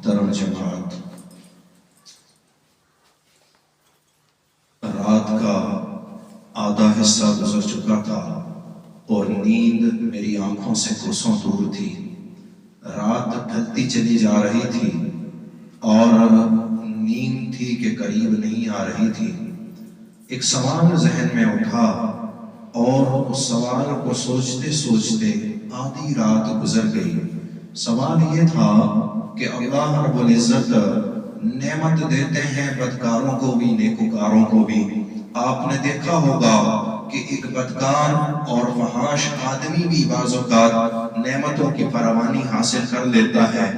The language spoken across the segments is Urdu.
محترم جماعت، رات کا آدھا حصہ گزر چکا تھا اور نیند میری آنکھوں سے کوسوں دور تھی۔ رات ڈھلتی چلی جا رہی تھی اور نیند تھی کہ قریب نہیں آ رہی تھی۔ ایک سوال ذہن میں اٹھا اور اس سوال کو سوچتے سوچتے آدھی رات گزر گئی۔ سوال یہ تھا کہ اللہ رب العزت نعمت دیتے ہیں بدکاروں کو بھی نیکوکاروں کو بھی۔ آپ نے دیکھا ہوگا کہ ایک بدکار اور فحاش آدمی بھی بعض اوقات نعمتوں کی فراوانی حاصل کر لیتا ہے،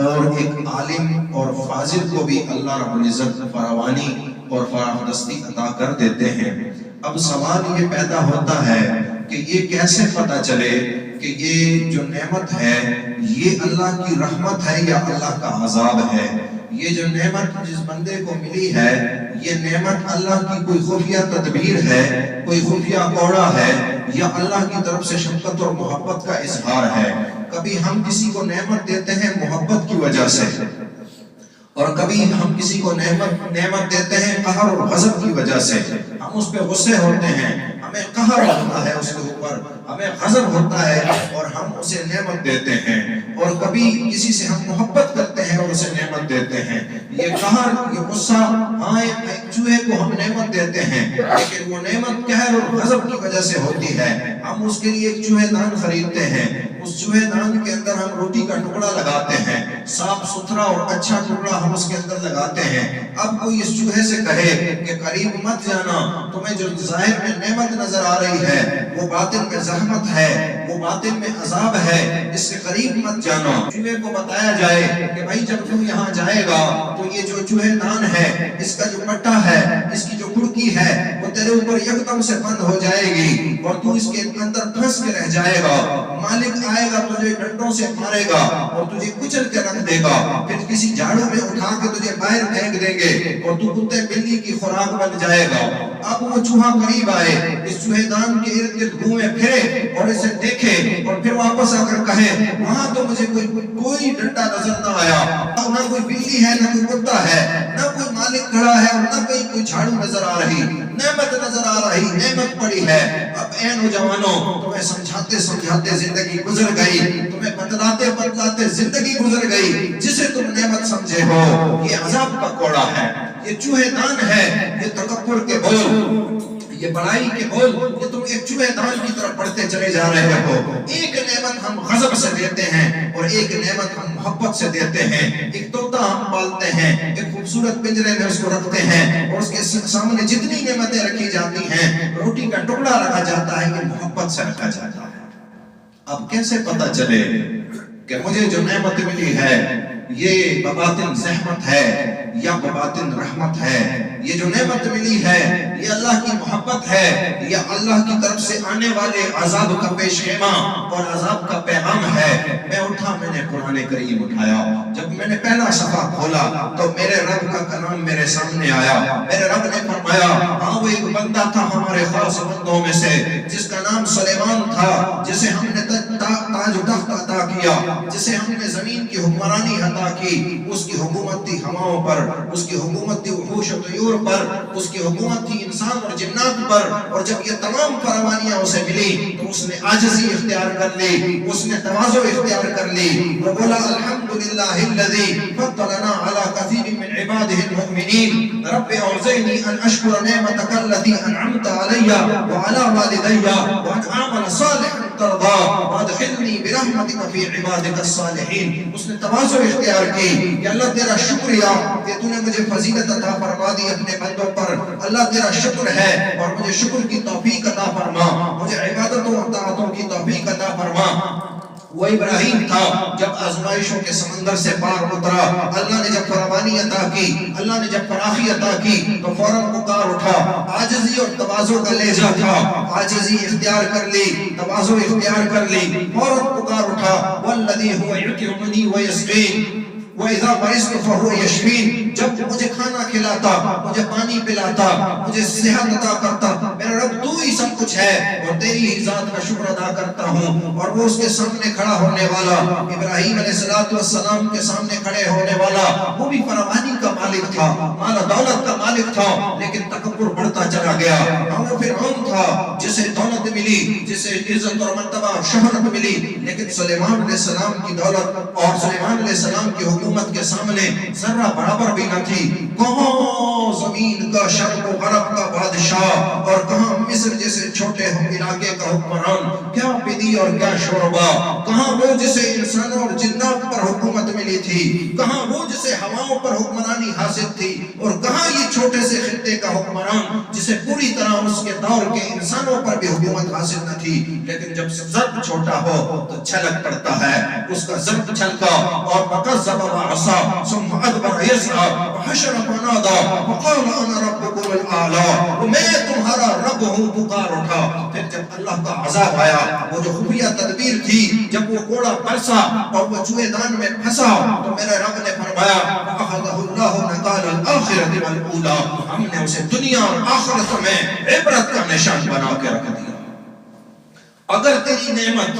اور ایک عالم اور فاضل کو بھی اللہ رب العزت فراوانی اور فراخ دستی عطا کر دیتے ہیں۔ اب سوال یہ پیدا ہوتا ہے کہ یہ کیسے پتہ چلے کہ یہ جو نعمت ہے یہ اللہ کی رحمت ہے یا اللہ کا عذاب ہے؟ یہ جو نعمت جس بندے کو ملی ہے یہ نعمت اللہ کی کوئی خفیہ تدبیر ہے، کوئی خفیہ کوڑا ہے، یا اللہ کی طرف سے شفقت اور محبت کا اظہار ہے؟ کبھی ہم کسی کو نعمت دیتے ہیں محبت کی وجہ سے، اور کبھی ہم کسی کو نعمت دیتے ہیں قہر اور غضب کی وجہ سے۔ ہم اس پہ غصے ہوتے ہیں، ہمیں قہر ہوتا ہے اس کے اوپر، ہمیں غضب ہوتا ہے اور ہم اسے نعمت دیتے ہیں۔ اور کبھی کسی سے ہم محبت کرتے ہیں اور اسے نعمت دیتے ہیں۔ یہ قہر، یہ غصہ، ہاں ایک چوہے کو ہم نعمت دیتے ہیں لیکن وہ نعمت قہر اور غضب کی وجہ سے ہوتی ہے۔ ہم اس کے لیے ایک چوہے دان خریدتے ہیں، اس چوہے دان کے اندر ہم روٹی کا ٹکڑا لگاتے ہیں، صاف ستھرا اور اچھا ٹکڑا ہم اس کے اندر لگاتے ہیں۔ اب کوئی اس چوہے سے کہے کہ قریب مت جانا، تمہیں جو ظاہر میں نعمت نظر آ رہی ہے وہ باطن میں زحمت ہے، وہ باطن میں عذاب ہے، اس سے قریب مت جانا۔ چوہے کو بتایا جائے کہ بھائی جب تم یہاں جائے گا تو یہ جو چوہے دان ہے اس کا جو پٹا ہے، اس کی جو کھڑکی ہے وہ تیرے اوپر یکدم سے بند ہو جائے گی اور تو اس کے اندر پھنس کے رہ جائے گا۔ مالک آئے گا تجھے ڈنڈوں سے مارے گا اور تجھے کچل کے رکھ دے گا، پھر کسی جھاڑو میں اٹھا کے تجھے باہر پھینک دیں گے اور تو کتے بلی کی خوراک بن جائے گا۔ اب وہ چوہا قریب آئے، اس چوہے دان کے ارد گرد گھومے پھرے اور اسے دیکھے اور پھر واپس آ کر کہے وہاں تو مجھے کوئی ڈنڈا نظر نہ آیا، نہ کوئی بلی ہے، نہ کوئی کتا ہے، نہ کوئی مالک کھڑا ہے اور نہ کوئی جھاڑو نظر آ رہی، نعمت نظر آ رہی، نعمت پڑی ہے۔ اب اے نوجوانوں، تمہیں سمجھاتے سمجھاتے زندگی گزر گئی، تمہیں بتلاتے بتلاتے زندگی گزر گئی، جسے تم نعمت سمجھے ہو یہ عذاب کا کوڑا ہے، یہ چوہے دان ہے، یہ تکبر کے بول، یہ بڑائی کے بول، یہ تم ایک چوہے دان کی طرف بڑھتے چلے جا رہے ہو۔ ایک نعمت ہم غضب سے دیتے ہیں اور ایک نعمت ہم محبت سے دیتے ہیں۔ ایک طوطا ہم پالتے ہیں، ایک خوبصورت پنجرے میں اس کو رکھتے ہیں اور اس کے سامنے جتنی نعمتیں رکھی جاتی ہیں، روٹی کا ٹکڑا رکھا جاتا ہے، یہ محبت سے رکھا جاتا ہے۔ اب کیسے پتہ چلے کہ مجھے جو نعمت ملی ہے یہ بباطن زحمت ہے یا بباطن رحمت ہے؟ یہ جو نعمت ملی ہے یہ اللہ کی محبت ہے یا اللہ کی طرف سے آنے والے عذاب کا پیش خیمہ اور عذاب کا پیغام ہے؟ میں اٹھا، میں نے قرآن کریم اٹھایا، جب میں نے پہلا صفحہ کھولا تو میرے رب کا کلام میرے سامنے آیا۔ میرے رب نے فرمایا ہاں وہ ایک بندہ تھا ہمارے خاص بندوں میں سے جس کا نام سلیمان تھا، جسے ہم نے تاج و تخت عطا کیا، جسے ہم نے زمین کی حکمرانی عطا کی۔ اس کی حکومت تھی ہواؤں پر، اس کی حکومت تھی وحوش و طیور پر، اس کی حکومت تھی انسان اور جنات پر، اور جب یہ تمام فراوانیاں اسے ملی تو اس نے عاجزی اختیار کر لی، اس نے تواضع اختیار کر لی، وہ بولا الحمدللہ الذی فضلنا علی کثیر من عبادہ المؤمنین، رب اوزعنی ان اشکر نعمتک التي انعمت علی وعلی والدی وان اعمل صالحا ترضا وادخلنی برحمتک فی عبادک الصالحین۔ اس نے تواضع اختیار کی کہ اللہ تیرا شکریہ کہ تو نے مجھے فضیلت عطا فرما دی اپنے بندوں پر، اللہ تیرا شکر ہے اور مجھے شکر کی توفیق عطا فرما، مجھے عبادتوں اور طاعتوں کی توفیق عطا فرما۔ وہ ابراہیم تھا جب آزمائشوں کے سمندر سے پار اترا، اللہ نے جب فراوانی عطا کی، اللہ نے جب فراخی عطا کی تو فوراً پکار اٹھا، عاجزی اور تواضع کا لہجہ تھا، عاجزی اختیار کر لی، تواضع اختیار کر لی، فوراً پکار اٹھا والذی هو یطعمنی ویسقین، وَإِذَا مَرِضْتُ فَهُوَ يَشْفِينِ، جب مجھے کھانا کھلاتا، مجھے پانی پلاتا، مجھے صحت عطا کرتا، میرا رب تو ہی سب کچھ ہے، اور تیری ہی ذات کا شکر ادا کرتا ہوں۔ اور وہ اس کے سامنے کھڑا ہونے والا، ابراہیم علیہ السلام کے سامنے کھڑے ہونے والا، وہ بھی فراوانی کا مالک تھا، مال و دولت کا مالک تھا، لیکن تکبر بڑھتا چلا گیا۔ وہ فرعون تھا جسے دولت ملی، جسے عزت اور مرتبہ اور شہرت ملی، لیکن سلیمان علیہ السلام کی دولت اور سلیمان علیہ السلام کی حکومت کے سامنے ذرہ برابر بھی نہ تھی۔ کہاں زمین کا شرق و غرب کا بادشاہ، اور کہاں مصر جیسے چھوٹے علاقے کا حکمران، کیا بدی اور کیا شوربا، کہاں وہ جسے انسانوں اور جنات پر حکومت ملی تھی، کہاں وہ جسے ہواؤں پر حکمرانی حاصل تھی، اور کہاں یہ چھوٹے سے خطے کا حکمران جسے پوری طرح اس کے دور کے انسانوں پر بھی حکومت حاصل نہ تھی۔ لیکن جب ضرب چھوٹا ہو تو چھلک پڑتا ہے، اس کا ضرب چھلکا اور فَكَذَّبَ وَعَصَىٰ ثُمَّ أَدْبَرَ يَسْعَىٰ وَحَشَرَ فَنَادَىٰ وَقَالَ أَنَا رَبُّكُمُ الْأَعْلَىٰ، میں تمہارا رب ہوں، پکار اٹھا۔ پھر جب اللہ کا عذاب آیا، وہ جو خفیہ تدبیر تھی، جب وہ کوڑا برسا اور وہ چوہے دان میں پھنسا، تو میرے رب نے فرمایا فَأَخَذَهُ اللَّهُ نَكَالَ الْآخِرَةِ وَالْأُولَىٰ، ہم نے اسے دنیا اور آخرت میں عبرت کا نشان بنا کے رکھ دیا۔ اگر تیری نعمت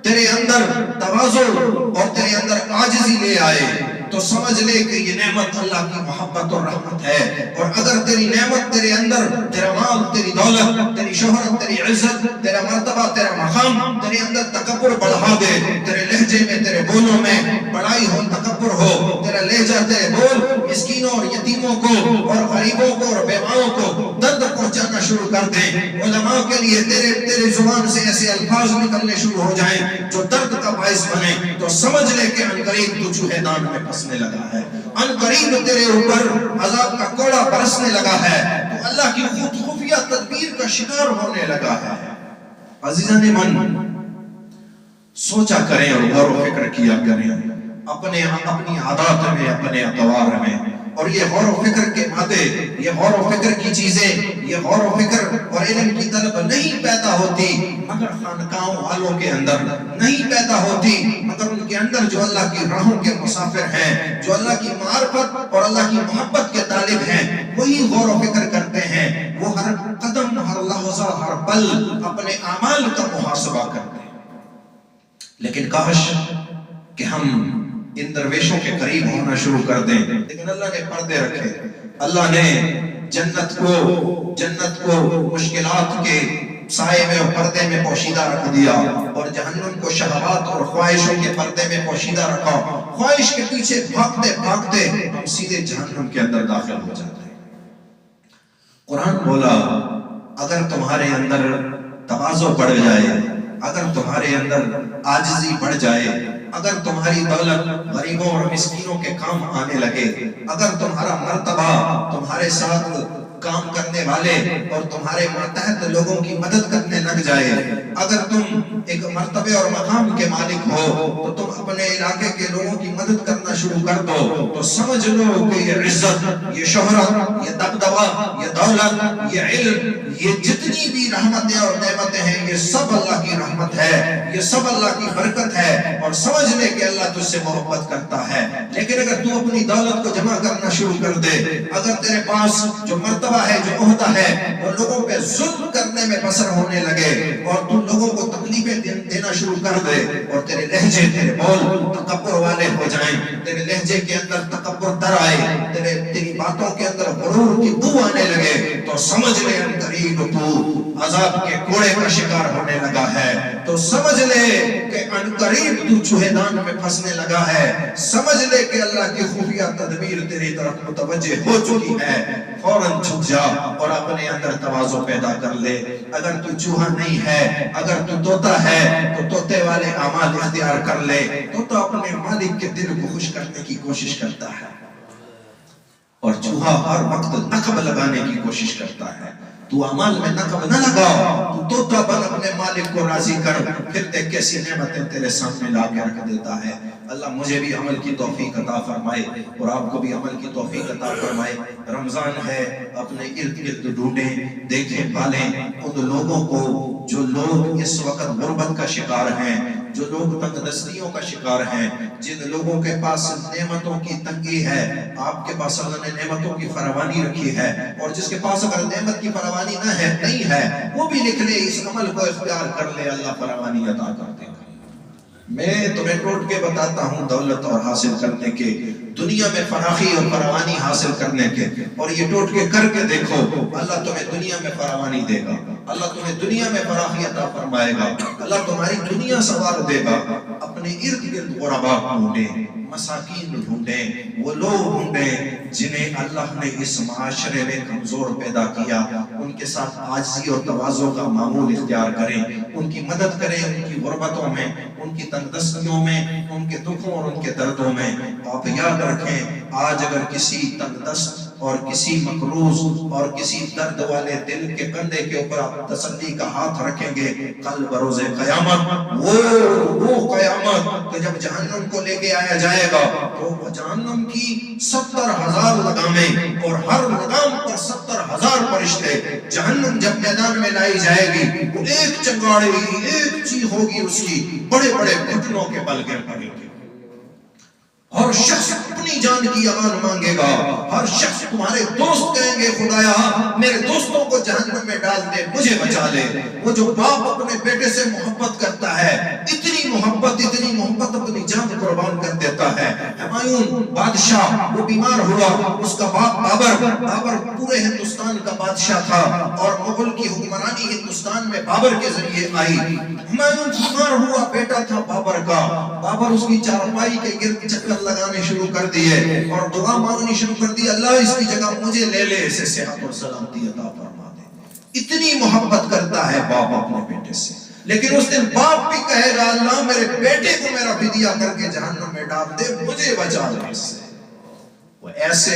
تیرے اندر تواضع اور تیرے اندر عاجزی لے آئے تو سمجھ لے کہ یہ نعمت اللہ کی محبت اور رحمت ہے۔ اور اگر تیری نعمت تیرے اندر، تیرا مال، تیری دولت، تیری شہرت، تیری عزت، تیرا مرتبہ، تیرا مقام تیرے اندر تکبر بڑھا دے، تیرے لہجے میں، تیرے بولوں میں بڑائی ہو، تکبر ہو، تیرا لہجہ، تیرے بول مسکینوں اور یتیموں کو اور غریبوں کو اور بیواؤں کو درد پہنچانا شروع کر دیں، علماء کے لیے تیرے زبان سے ایسے الفاظ نکلنے شروع ہو جائیں جو درد کا باعث بنے، تو سمجھ لے کہ عنقریب تو چوہے دان میں پھنسنے لگا ہے، عنقریب تیرے اوپر عذاب کا کوڑا برسنے لگا ہے، تو اللہ کی خفیہ تدبیر کا شکار ہونے لگا ہے۔ عزیزان من، سوچا کریں اور غور و فکر کیا کریں اپنی عادات میں، اپنے اقوال میں، اور یہ غور و فکر کے مادے، یہ غور و فکر کی چیزیں، یہ غور و فکر اور علم کی طلب نہیں پیدا ہوتی مگر خانقاہوں والوں کے اندر، نہیں پیدا ہوتی مگر ان کے اندر جو اللہ کی راہوں کے مسافر ہیں، جو اللہ کی معرفت اور اللہ کی محبت کے طالب ہیں، وہی غور و فکر کرتے ہیں، وہ ہر قدم، ہر لحظہ، ہر پل اپنے اعمال کا محاسبہ کرتے ہیں۔ لیکن کاش کہ ہم ان درویشوں کے قریب ہونا شروع کر دیں، لیکن اللہ نے پردے رکھے، اللہ نے جنت کو مشکلات کے سائے میں اور پردے میں پوشیدہ رکھ دیا، اور جہنم کو شہوات اور خواہشوں کے پردے میں پوشیدہ رکھا۔ خواہش کے پیچھے بھاگتے بھاگتے ہم سیدھے جہنم کے اندر داخل ہو جاتے ہیں۔ قرآن بولا اگر تمہارے اندر تواضع بڑھ جائے، اگر تمہارے اندر عاجزی بڑھ جائے، اگر تمہاری دولت غریبوں اور مسکینوں کے کام آنے لگے، اگر تمہارا مرتبہ تمہارے ساتھ کام کرنے والے اور تمہارے ماتحت لوگوں کی مدد کرنے لگ جائے، اگر تم ایک مرتبے اور مقام کے مالک ہو تو تم اپنے علاقے کے لوگوں کی مدد کرنا شروع کر دو، تو سمجھ لو کہ یہ عزت، یہ شہرت، یہ دبدبہ، یہ دولت، یہ علم، یہ جتنی بھی رحمتیں اور نعمتیں ہیں، یہ سب اللہ کی رحمت ہے، یہ سب اللہ کی برکت ہے، اور سمجھ لے کہ اللہ تجھ سے محبت کرتا ہے۔ لیکن اگر تو اپنی دولت کو جمع کرنا شروع کر دے، اگر تیرے پاس جو مرتبہ ہے، جو عہدہ ہے، وہ لوگوں پہ ظلم کرنے میں بسر ہونے لگے، اور تو لوگوں کو تکلیفیں دینا شروع کر دے، اور تیرے لہجے، تیرے بول تکبر والے ہو جائیں، تیرے لہجے کے اندر تکبر در آئے، تیری باتوں کے اندر غرور کی بو آنے لگے، تو سمجھ لے عنقریب تو عذاب کے کوڑے کا شکار ہونے لگا ہے، تو سمجھ لے کہ عنقریب تو چوہے دان میں پھنسنے لگا ہے، سمجھ لے کہ اللہ کی خفیہ تدبیر تیری طرف متوجہ ہو چکی ہے۔ فوراً جھک جا اور اپنے اندر تواضع پیدا کر لے۔ اگر تو چوہا نہیں ہے، اگر تو طوطا ہے تو طوطے والے اعمال اختیار کر لے۔ طوطا اپنے مالک کے دل کو خوش کرنے کی کوشش کرتا ہے، اور چوہا ہر وقت نقب لگانے کی کوشش کرتا ہے۔ تو اعمال میں نقب نہ لگا، تو طوطا بن اپنے مالک کو راضی کر، پھر دیکھ کیسی نعمتیں تیرے سامنے لا کے رکھ دیتا ہے۔ اللہ مجھے بھی عمل کی توفیق عطا فرمائے اور آپ کو بھی عمل کی توفیق عطا فرمائے۔ رمضان ہے، اپنے ارد گرد ڈھونڈیں، دیکھیں، پالیں ان لوگوں کو جو لوگ اس وقت غربت کا شکار ہیں، جو لوگ تنگ دستیوں کا شکار ہیں، جن لوگوں کے پاس نعمتوں کی تنگی ہے، آپ کے پاس اللہ نے نعمتوں کی فراوانی رکھی ہے، اور جس کے پاس اگر نعمت کی فراوانی نہیں ہے وہ بھی لکھ لے، اس عمل کو اختیار کر لے، اللہ فراوانی عطا کرتے ہیں۔ میں تمہیں ٹوٹ کے بتاتا ہوں دولت اور حاصل کرنے کے، دنیا میں فراخی اور فراوانی حاصل کرنے کے، اور یہ ٹوٹ کے کر کے دیکھو، اللہ تمہیں دنیا میں فراوانی دے گا، اللہ تمہیں دنیا میں فراخی عطا فرمائے گا، اللہ تمہاری دنیا سنوار دے گا۔ اپنے ارد گرد غربا ڈھونڈیں، مساکین ڈھونڈیں، وہ لوگ ڈھونڈیں جنہیں اللہ نے اس معاشرے میں کمزور پیدا کیا، ان کے ساتھ عاجزی اور تواضع کا معمول اختیار کریں، ان کی مدد کریں، ان کی غربتوں میں، ان کی تنگ دستیوں میں، ان کے دکھوں اور ان کے دردوں میں۔ آپ یاد رکھیں، آج اگر کسی تنگ دست اور کسی مقروض اور کسی درد والے دل کے کندھے کے اوپر آپ تسلی کا ہاتھ رکھیں گے، کل بروز قیامت وہ قیامت کہ جب جہنم کو لے کے آیا جائے گا تو جہنم کی 70,000 لگامیں اور ہر لگام پر 70,000 فرشتے، جہنم جب میدان میں لائی جائے گی وہ ایک چنگاڑی، ایک چیخ ہوگی اس کی، بڑے بڑے گھٹنوں کے بل گر پڑیں گے، ہر شخص اپنی جان کی امان مانگے گا، ہر شخص، تمہارے دوست کہیں گے خدایا میرے دوستوں کو جہنم میں ڈال دے، مجھے بچا لے۔ وہ جو باپ اپنے بیٹے سے محبت کرتا ہے، اتنی محبت اپنی جان قربان کر دیتا ہے۔ ہمایوں بادشاہ وہ بیمار ہوا، اس کا باپ بابر پورے ہندوستان کا بادشاہ تھا، اور مغل کی حکمرانی ہندوستان میں بابر کے ذریعے آئی۔ ہمایوں بیمار ہوا، بیٹا تھا بابر کا، بابر اس کی چارپائی کے گرد چکر لگانے شروع کر دیے اور دعا مانگنی شروع کر دی، اللہ اس کی جگہ مجھے لے لے، اسے صحت اور سلامتی عطا فرما دے۔ اتنی محبت کرتا ہے باپ اپنے بیٹے سے، لیکن اس دن باپ بھی کہے گا اللہ میرے بیٹے کو میرا فدیہ کر کے جہنم میں ڈال دے، مجھے بچا لے اس سے۔ وہ ایسے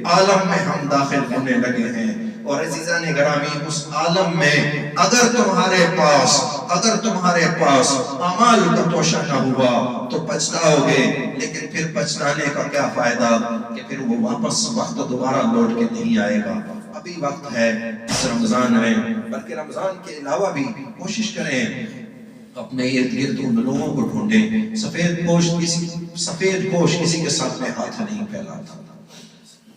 عالم میں ہم داخل ہونے لگے ہیں، اور عزیزان گرامی اس عالم میں اگر تمہارے پاس اعمال کا توشہ نہ ہوا تو پچھتاؤ گے، لیکن پھر پچھتانے کا کیا فائدہ کہ پھر وہ واپس وقت دوبارہ لوٹ کے نہیں آئے گا۔ ابھی وقت ہے اس رمضان میں، بلکہ رمضان کے علاوہ بھی کوشش کریں اپنے ارد گرد ان لوگوں کو ڈھونڈیں۔ سفید پوش کسی کے سامنے ہاتھ نہیں پھیلاتا،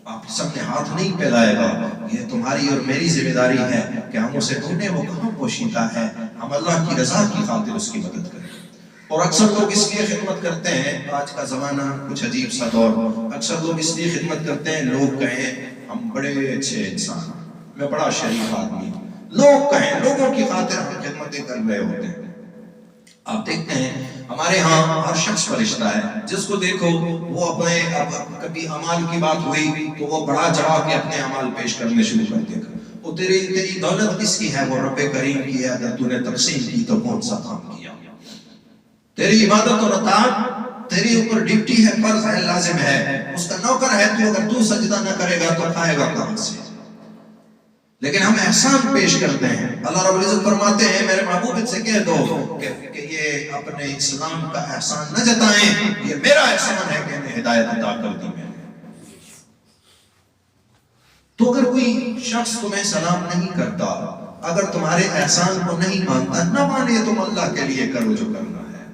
آپ سب نے ہاتھ نہیں پھیلائے گا، یہ تمہاری اور میری ذمہ داری ہے کہ ہم اسے ڈھونڈیں، وہ کہاں پوشیدہ ہے، ہم اللہ کی رضا کی خاطر اس کی مدد کریں۔ اور اکثر لوگ اس لیے خدمت کرتے ہیں، آج کا زمانہ کچھ عجیب سا دور، اکثر لوگ اس لیے خدمت کرتے ہیں، لوگ کہیں ہم بڑے اچھے انسان، میں بڑا شریف آدمی، لوگ کہیں، لوگوں کی خاطر ہم خدمتیں کر رہے ہوتے ہیں۔ آپ دیکھتے ہیں ہمارے ہاں ہر شخص فرشتہ ہے، جس کو دیکھو وہ اپنے، اب کبھی اعمال کی بات ہوئی تو وہ بڑا چڑھا کے اپنے اعمال پیش کرنے شروع کر دے گا، وہ تیری دولت کس کی ہے، وہ رب کریم کی ہے، اگر تو نے تقسیم کی تو کون سا کام کیا، تیری عبادت اور اطاعت تیری اوپر ڈیوٹی ہے، فرض ہے، لازم ہے، اس کا نوکر ہے تو، اگر تو سجدہ نہ کرے گا تو کھائے گا کہاں سے؟ لیکن ہم احسان پیش کرتے ہیں۔ اللہ رب العزت فرماتے ہیں میرے محبوب ان سے کہہ دو کہ یہ اپنے اسلام کا احسان نہ جتائیں، یہ میرا احسان ہے کہ انہیں ہدایت عطا کر دی میں نے۔ تو اگر کوئی شخص تمہیں سلام نہیں کرتا، اگر تمہارے احسان کو نہیں مانتا، نہ مانے، تم اللہ کے لیے کرو جو کرنا ہے،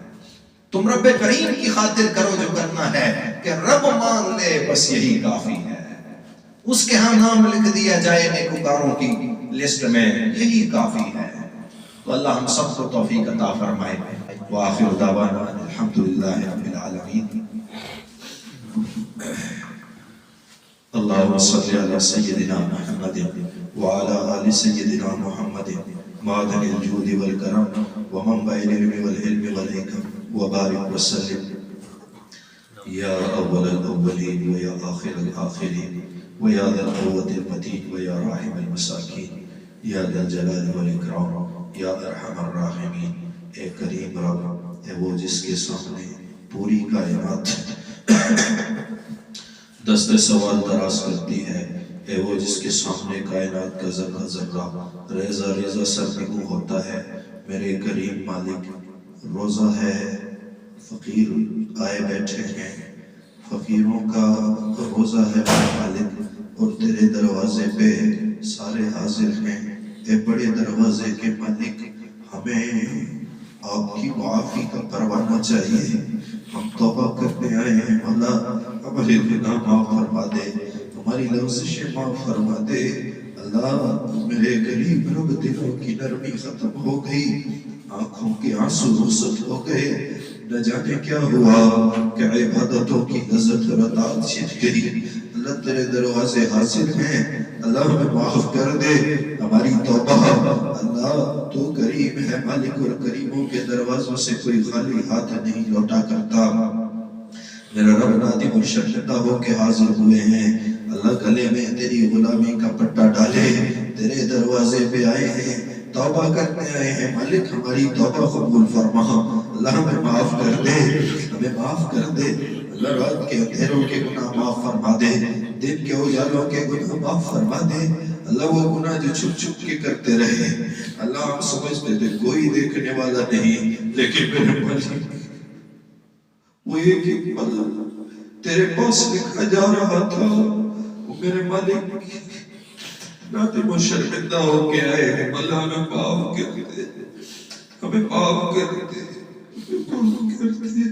تم رب کریم کی خاطر کرو جو کرنا ہے، کہ رب مان لے بس یہی کافی ہے، اس کے ہاں نام لکھ دیا جائے نیکوکاروں کی لسٹ میں، یہی کافی ہے۔ تو اللہ ہم سب کو توفیق عطا فرمائے۔ وآخر دعوانا الحمدللہ رب العالمین۔ اللہم صلی علی سیدنا محمد وعلی آل سیدنا محمد معدن الجود والکرم ومنبع العلم والعلم والحکم وبارک وسلم یا اول الاولین ویا آخر الاخرین ویا ذا القوة المتین ویا راحم المساکین یا ذا الجلال والاکرام یا ارحم الراحمین۔ اے کریم رب، اے وہ جس کے سامنے پوری کائنات دست سوال دراز کرتی ہے، اے وہ جس کے سامنے کائنات کا ذرہ ذرہ ریزہ ریزہ سرنگوں ہوتا ہے، میرے کریم مالک، روزہ ہے، فقیر آئے بیٹھے ہیں، فقیروں کا روزہ ہے میرے مالک، اور تیرے دروازے پہ سارے حاضر ہیں، اے بڑے دروازے کے مالک، ہمیں آپ کی معافی کا پروانہ چاہیے. ہم توبہ کرنے آئے ہیں مولا، ہمارے گناہ معاف فرما دے، ہماری لغزشیں معاف فرما دے. اللہ میرے غریب رب دلوں کی نرمی ختم ہو گئی، آنکھوں کے آنسو رخصت ہو گئے. نہ جانے کیا ہوا کہ عبادتوں کی لذت اور اطاعت چھٹ گئی. اللہ تیرے دروازے حاضر ہیں، اللہ ہمیں معاف کر دے، ہماری توبہ. اللہ تو کریم ہے مالک، اور کریموں کے دروازوں سے کوئی خالی ہاتھ نہیں لوٹا کرتا. میرا رب نادم اور شرمندہ ہو کے حاضر ہوئے ہیں. اللہ گلے میں تیری غلامی کا پٹا ڈالے، تیرے دروازے پہ آئے ہیں، توبہ کرنے آئے ہیں. مالک ہماری توبہ قبول فرما. اللہ ہمیں معاف کر دے، ہمیں معاف کر دے. اللہ رات کے اندھیروں کے گناہ معاف فرما دے، دن کے اجالوں کے گناہ معاف فرما دے. اللہ وہ گناہ جو چھپ چھپ کے کرتے رہے، اللہ ہم سمجھتے تھے کوئی دیکھنے والا نہیں، لیکن میرے مالک وہ ایک ایک پل تیرے پاس لکھا جا رہا تھا. وہ میرے مالک نادم و شرمندہ ہو کے آئے ہیں. اللہ ہمیں معاف کر دے، ہمیں معاف کر دے، ہمیں معاف کر دے.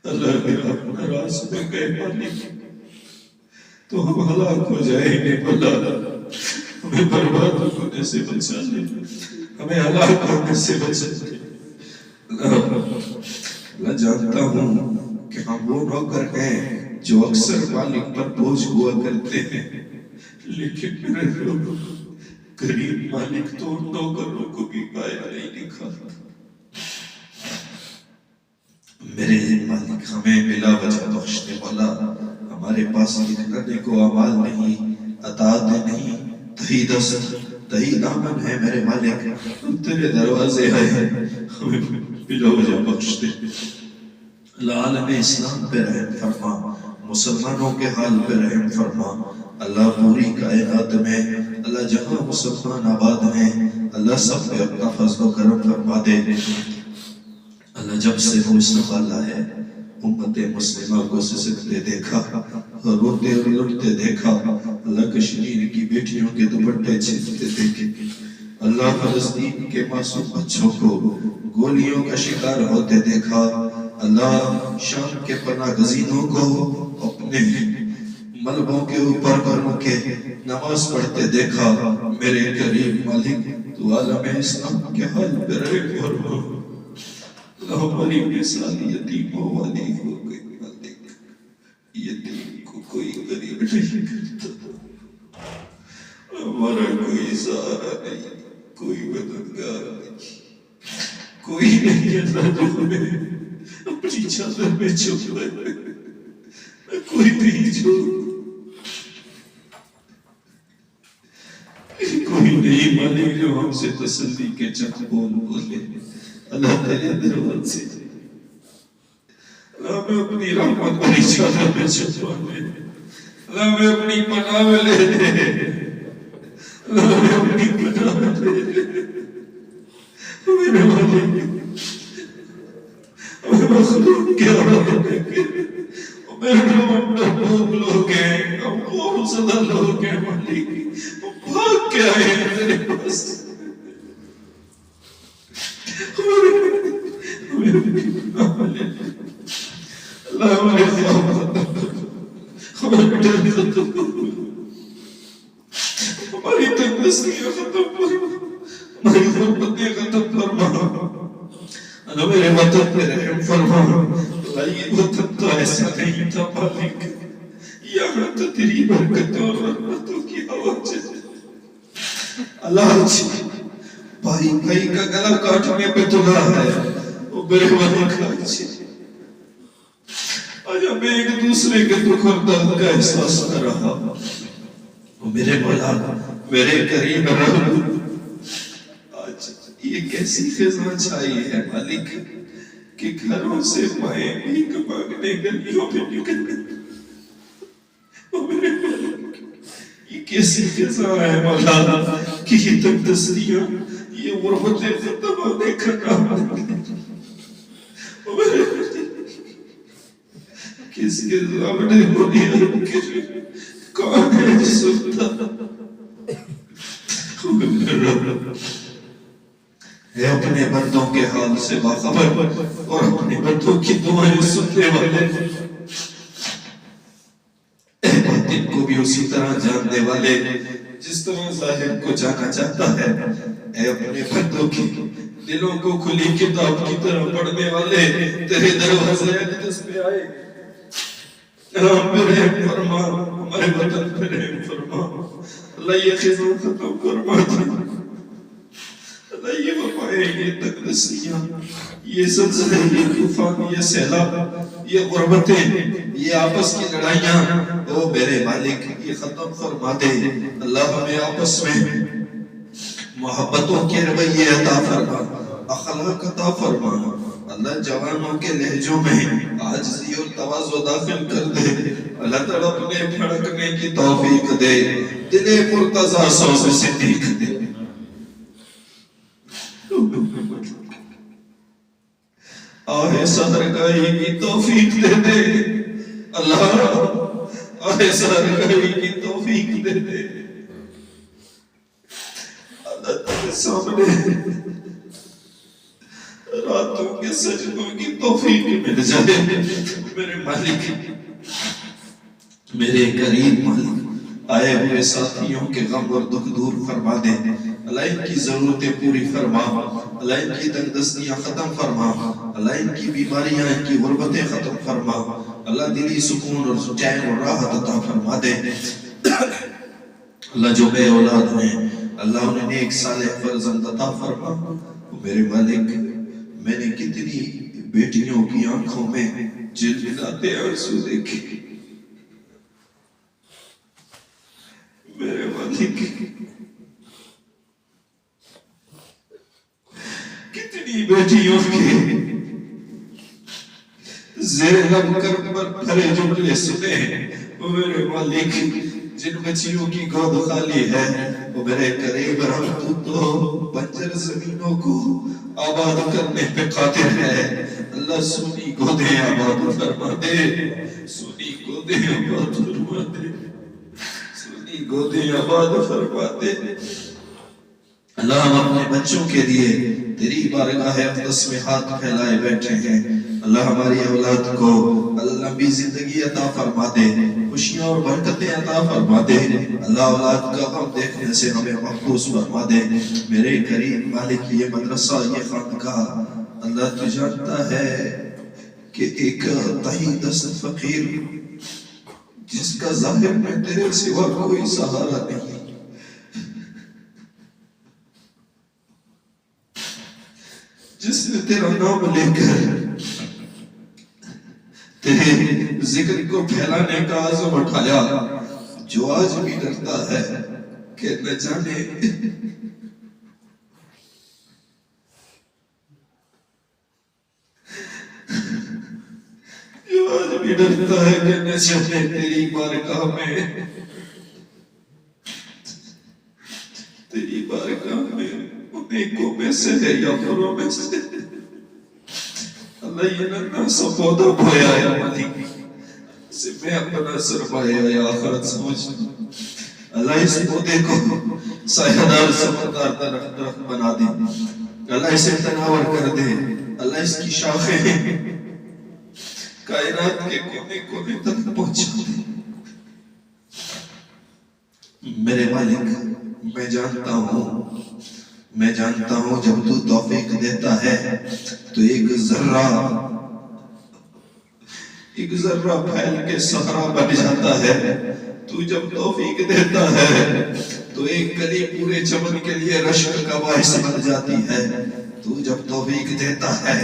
اللہ کے اپنا راز میں گئے مالک تو ہم ہلاک ہو جائیں گے. اللہ ہمیں برباد ہونے سے بچا لے، ہمیں ہلاک ہونے سے بچا لے. اللہ جانتا ہوں کہ ہم وہ نوکر ہیں جو اکثر مالک پر بوجھ ہوا کرتے ہیں، لیکن میرے رب کریم مالک تو ان نوکروں کو بھی قائل نہیں دکھاتا. میرے مالک ہمیں بلا وجہ بخشنے والا، ہمارے پاس لکھنے کو اعمال نہیں، اطاعت نہیں، تہی دست تہی دامن ہے. میرے مالک ہم تیرے دروازے آئے، ہمیں بلا وجہ بخش دے. اللہ عالم اسلام پہ رحم فرما، مسلمانوں کے حال پہ رحم فرما. اللہ پوری کائنات میں اللہ جہاں مسلمان آباد ہیں، اللہ سب پہ اپنا فضل و کرم فرما دے. اللہ جب سے وہ استقالا ہے، امت مسلمہ کو سسکتے دیکھا، روتے اور لڑتے دیکھا، اللہ کشمیر کی بیٹیوں کے دوپٹے چھلتے دیکھے، اللہ فلسطین کے معصوم بچوں کو گولیوں کا شکار ہوتے دیکھا، اللہ شام کے پناہ گزینوں کو اپنے ملبوں کے اوپر کر کے نماز پڑھتے دیکھا. میرے کریم مالک تو عالم اسلام کے حال پہ رحم فرما. ہماری مثال یتیموں والی ہو گئی مالک، یتیم کو کوئی غریب نہیں کرتا، ہمارا کوئی سہارا نہیں، کوئی مددگار نہیں، کوئی نہیں اللہ جو ہمیں اپنی چادر میں چھپ لے، کوئی نہیں جو کوئی نہیں مالک جو ہم سے تسلی کے چند بول بولے. اللہ تیرے دروازے سے اللہ ہمیں اپنی رحمت بڑی چادر میں چھپا لے، اللہ ہمیں اپنی پناہ میں لے لے، اللہ ہمیں اپنی پناہ میں لے لے. میرے مالک ہمیں مخلوق کے حوالے کے میرے محبوب لوگ ہیں، ہم خوف زدہ لوگ ہیں مالک، ہم بھاگ کے آئے ہیں تیرے پاس. اللہ ہمارے خواب ہمارے ڈر ختم کرو، ہماری تندرستیاں ختم کرو، ہماری غربتیں ختم فرما. اللہ میرے وطن پہ رحم فرما. اللہ یہ وطن تو ایسا نہیں تھا مالک، یہاں تو تیری برکتوں اور رحمتوں کی ہوا چلے. اللہ بھائی بھائی کا گلا کاٹنے پہ تلا ہے، وہ میرے مالک آج ہمیں ایک دوسرے کے دکھ اور درد کا احساس نہ رہا. وہ میرے مولا میرے کریم رب، آج یہ کیسی خزاں چھائی ہے مالک کہ گھروں سے مائیں بھیک مانگنے گلیوں میں نکل گئے. وہ میرے مالک یہ کیسی خزاں ہے مولا کہ یہ تک دستیاں یہ غربتیں ختم ہونے کا نام نہیں. وہ میرے کس کے سامنے ہونی ہے کون ہے جو سنتا. اے اپنے بندوں کے حال سے باخبر اور اپنے بندوں کی دعائیں سننے والے، اے باطن کو بھی اسی طرح جاننے والے جس طرح ظاہر کو جانا چاہتا ہے، اے اپنے بندوں کی دلوں کو کھلی کتاب کی طرح پڑھنے والے، تیرے دروازے اقدس پہ آئے، ہم رحم فرما، ہمارے وطن پہ رحم فرما، اللہ یہ خزاں ختم فرما دے، اللہ یہ وبائیں، یہ تقدسیاں، یہ زلزلے، یہ طوفان، یہ سیلاب، یہ غربتیں، یہ آپس کی لڑائیاں، او میرے مالک یہ ختم فرما دے، اللہ ہمیں آپس میں محبتوں کے رویے عطا فرما، اخلاق عطا فرما، اللہ جوانوں کے لہجوں میں عاجزی اور تواضع داخل کر دے، اللہ تعالیٰ اپنے بھڑکنے کی توفیق دے، دل مرتضی صوب صدیق دے، آہ سحرگاہی کی توفیق دے دے، اللہ آہ سحرگاہی کی توفیق دے دے، اللہ تیرے سامنے راتوں کے سجدوں کی توفیق مل جائے، میرے مالک، میرے قریب مالک، آئے ہوئے ساتھیوں کے غم اور دکھ دور فرما دے، اللہ ان کی ضرورتیں پوری فرما، اللہ ان کی تنگدستیاں ختم فرما، اللہ ان کی بیماریاں، ان کی غربتیں ختم فرما، اللہ دلی سکون اور چین اور راحت عطا فرما دے، اللہ جو بے اولاد ہیں اللہ انہیں نیک صالح فرزند عطا فرما، میرے مالک میں نے کتنی بیٹیوں کی آنکھوں میں جلجلاتے آنسو دیکھے، میرے مالک کتنی بیٹیوں کے زیر لب کر پر بھرے جملے سنے، وہ میرے مالک جن بچیوں کی گود خالی ہے، وہ میرے قریب رحم تو بنجر زمینوں کو آباد کرنے پہ قادر ہے، اللہ سونی گودیں آباد فرما دے، سونی گودیں آباد فرما دے، سونی گودیں آباد فرما دے، اللہ ہم اپنے بچوں کے لیے تیری بارگاہ اقدس میں ہاتھ پھیلائے بیٹھے ہیں، اللہ ہماری اولاد کو اللہ لمبی زندگی عطا فرما دے، خوشیاں اور برکتیں عطا فرما دے، اللہ اولاد کا غم دیکھنے سے ہمیں محفوظ فرما دے، میرے کریم مالک یہ مدرسہ یہ خانقاہ اللہ تو جانتا ہے کہ ایک تہی دست فقیر جس کا ظاہر میں تیرے سوا کوئی سہارا نہیں، جس نے تیرا نام لے کر تیرے ذکر کو پھیلانے کا عزم اٹھایا، جو آج بھی ڈرتا ہے کہ نہ جانے جو آج بھی ڈرتا ہے کہ نہ جانے تیری بارگاہ میں تیری بارگاہ میں نیکوں میں سے ہے یا بروں میں سے، اللہ یہ ننھا سا پودا بویا ہے مالک، اسے میں اپنا سرمایہ یا آخرت سمجھ، اللہ اس پودے کو سایہ دار سمندار درخت بنا دے، اللہ اسے تناور کر دے، اللہ اس کی شاخیں کائنات کے کونے کونے تک پہنچا دے، میرے مالک میں جانتا ہوں جب تو توفیق دیتا ہے تو ایک ذرہ پھیل کے صحرا بن جاتا ہے، تو جب توفیق دیتا ہے تو ایک گلی پورے چمن کے لیے رشک کا باعث بن جاتی ہے، تو جب توفیق دیتا ہے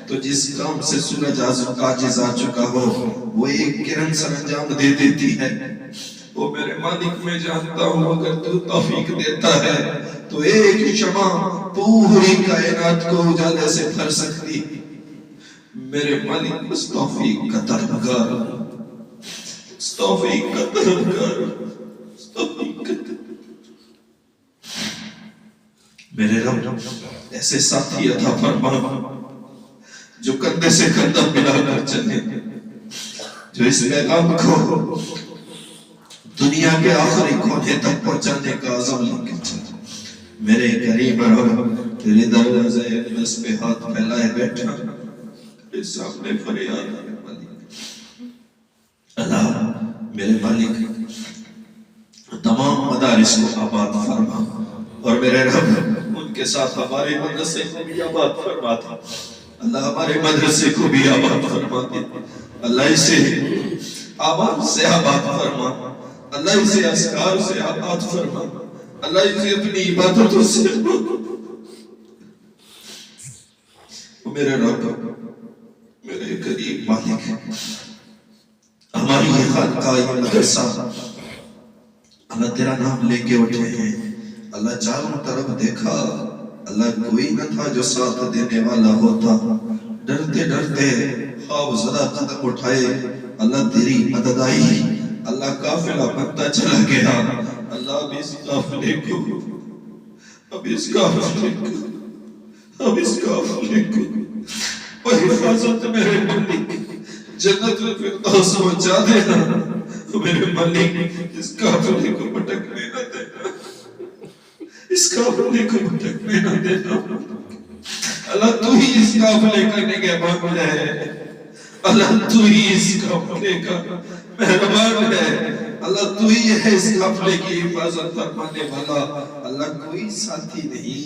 تو جس کام سے سورج عاجز آ چکا ہو وہ ایک کرن سر انجام دے دیتی ہے، وہ میرے مالک میں جانتا ہوں اگر تو توفیق دیتا ہے تو ایک شمع پوری کائنات کو اجالے سے بھر سکتی، میرے مالک اس توفیق کا طلبگار، اس توفیق کا طلبگار، اس توفیق کا طلبگار، میرے رب ایسے ساتھی عطا فرما جو کندھے سے کندھا ملا کر چلے، جو اس پیغام کو دنیا کے آخری کونے تک پہنچانے کا عزم لے کر چلے، میرے قریب اور تیرے دروازے اقدس پہ ہاتھ پھیلائے بیٹھا تیرے سامنے فریاد ہے مالک۔ اللہ میرے مالک تمام مدارس کو آباد فرما، اور میرے رب ان کے ساتھ ہمارے مدرسے کو بھی آباد فرما دے۔ اللہ ہمارے مدرسے کو بھی آباد فرما دے، اللہ اسے آباد سے آباد فرما، اللہ اسے اذکار سے آباد فرما، اللہ اسے اپنی عبادتوں سے میرے رب میرے قریب مالک ہماری یہ خانقاہ یہ مدرسہ اللہ تیرا نام لے کے اٹھے ہیں، اللہ چاروں طرف دیکھا، اللہ کوئی نہ تھا جو ساتھ دینے والا ہوتا، ڈرتے ڈرتے خواب زدہ قدم اٹھائے، اللہ تیری مدد آئی، اللہ قافلہ بنتا چلا گیا، اللہ اب اس قافلے کو حفاظت میرے مالک جنت الفردوس پہنچا دینا، میرے مالک اس قافلے کو بھٹکنے نہ دینا، اس قافلے کو بھٹکنے نہ دینا، اللہ تو ہی اس قافلے کا نگہبان ہے، اللہ تو ہی اس قافلے کا مہربان ہے، اللہ تو ہی ہے اس قافلے کی حفاظت فرمانے والا، اللہ کوئی ساتھی نہیں،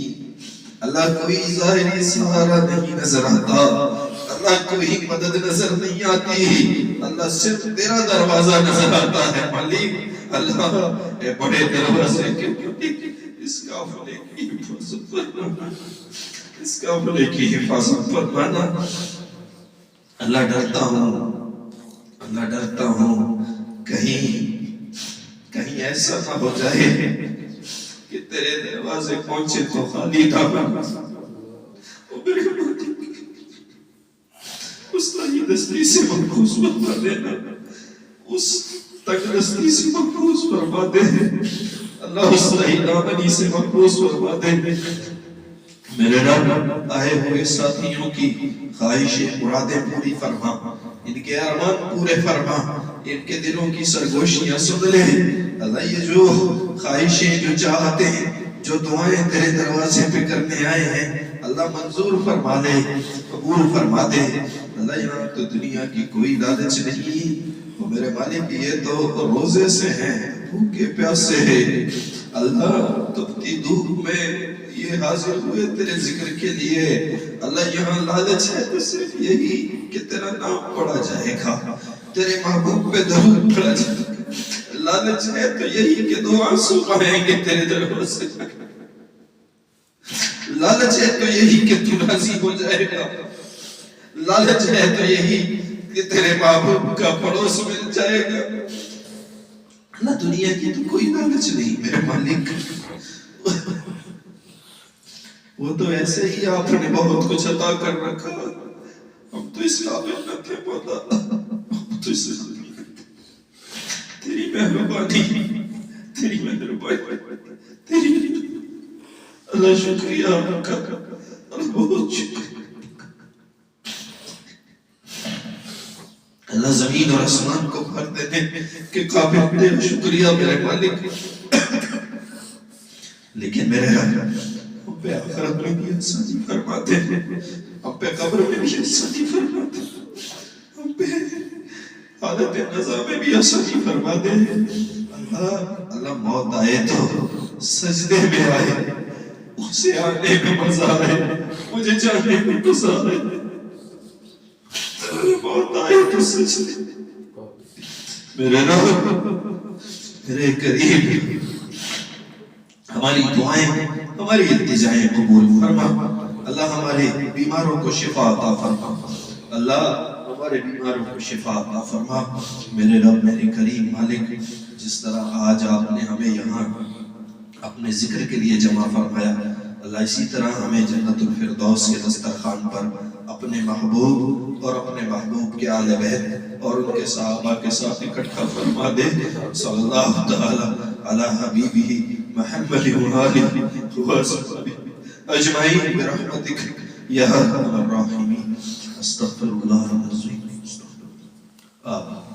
اللہ کوئی ظاہری سہارا نہیں نظر آتا، اللہ کوئی مدد نظر نہیں آتی، اللہ صرف تیرا دروازہ نظر آتا ہے مالک، اللہ اے بڑے دروازے کے اس قافلے کی حفاظت فرمانا، اس قافلے کی حفاظت فرمانا، اللہ ڈرتا ہوں کہیں ایسا نہ ہو جائے کہ تیرے دروازے پہنچے تو خالی دامن، اس تنگ دستی سے محفوظ فرما دینا، اس تنگ دستی سے محفوظ فرما دے، اللہ اس تنگ دامنی سے محفوظ فرما دے، میرے رب آئے ہوئے ساتھیوں کی خواہشیں مرادیں پوری فرما، ان کے ارمان پورے فرما، ان کے دلوں کی سرگوشیاں سن لے، اللہ یہ جو خواہشیں جو چاہتے ہیں جو دعائیں تیرے دروازے پہ کرنے آئے ہیں اللہ منظور فرما دے، قبول فرما دے، اللہ یہاں تو دنیا کی کوئی لالچ نہیں، اور میرے مالک یہ تو روزے سے ہیں بھوکے پیاسے ہیں، اللہ تپتی دھوپ میں یہ حاضر ہوئے تیرے ذکر کے لیے، اللہ یہاں لالچ ہے تو صرف یہی کہ تیرا نام پڑھا جائے گا، تیرے محبوب پہ درود پڑھا جائے گا، لالچ ہے تو یہی کہ دو آنسو بہائیں گے تیرے دروازے، لالچ ہے تو یہی کہ تو راضی ہو جائے گا، لالچ ہے تو یہی کہ تیرے محبوب کا پڑوس مل جائے گا، اللہ دنیا کی تو کوئی لالچ نہیں میرے مالک، وہ تو ایسے ہی آپ نے بہت کچھ عطا کر رکھا، ہم تو اس قابل نہ تھے مولا، ہم تو اس تیری مہربانی تیری اللہ شکریہ آپ کا، اللہ بہت شکریہ، اللہ زمین اور آسمان کو بھر دینے کے قابل دے، شکریہ میرے مالک، لیکن میرے رب ہم پہ آخرت میں بھی احسانی فرما دے، ہم پہ قبر میں بھی احسانی فرما دے، ہم پہ حالت نزا میں بھی احسانی فرما دے، اللہ موت آئے تو سجدے میں آئے، اسے آنے میں مزہ آئے، مجھے جانے میں مزہ آئے، موت آئے تو سجدے، میرے رب میرے قریب ہماری دعائیں ہماری التجائیں قبول فرما، اللہ ہمارے بیماروں کو شفا عطا فرما، اللہ ہمارے بیماروں کو شفا عطا فرما، میرے رب میرے کریم مالک، جس طرح آج آپ نے ہمیں یہاں اپنے ذکر کے لیے جمع فرمایا، اللہ اسی طرح ہمیں جنت الفردوس کے دسترخوان پر اپنے محبوب اور اپنے محبوب کے آل بیت اور ان کے صحابہ کے ساتھ اکٹھا فرما دے، صلی اللہ تعالی علی حبیبہ محمد وآلہ وصحبہ اجمعین برحمتک یا ارحم الراحمین، استغفر اللہ العظیم، آمین۔